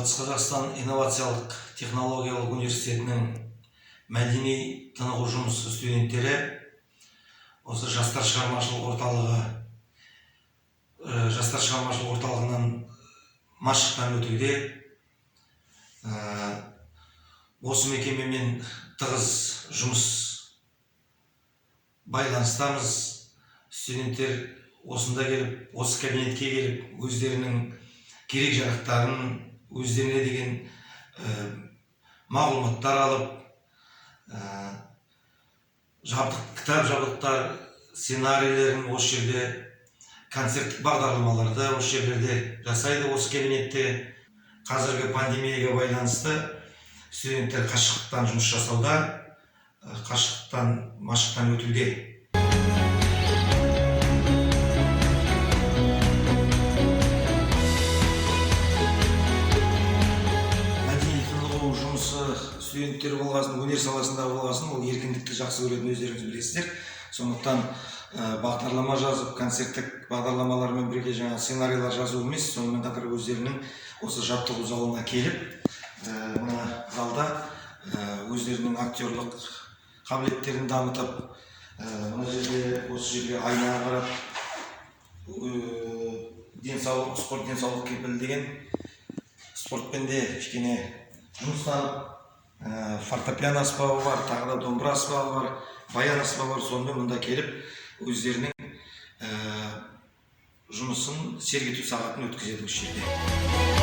Батыс Қазақстан инновациялық технологиялық университетінің мәдени тынығу жұмысы студенттері осы жастар шығармашылық орталығынан машықтан өтуде. Осы мекемемен тығыз жұмыс байланыстамыз. Студенттер осында келіп, осы кабинетке келіп, өздерінің керек жарақтарын, өздеріне деген мағлұматтар алып, кітап жабдықтар, сценарийлерін осы жерде, концерттік бағдарламаларды осы жерлерде жасайды. Осы кабинетте қазіргі пандемияға байланысты студенттер қашықтан жұмыс жасауда, қашықтан машықтан өтуде. Студенттер болғасын, өнер саласында болғасын, ол еркіндікті жақсы көретін өздеріңіз білесіздер. Сондықтан бағдарлама жазып, концерттік бағдарламалармен бірге жаңа сценарийлар жазу емес, сонымен қатар өздерінің осы жаттығу залына келіп, мына залда өздерінің актерлық қабілеттерін дамытып, мына жерде, осы жерге айнаға қарап, спорт денсаулық кепілі деген спортпен де кішкене жұмыстанып, фортепиано аспабы бар, тағы да домбыра аспабы бар, баян аспабы бар. Сонымен мұнда келіп, өздерінің жұмысын сергіту сағатын өткізеді осы жерде.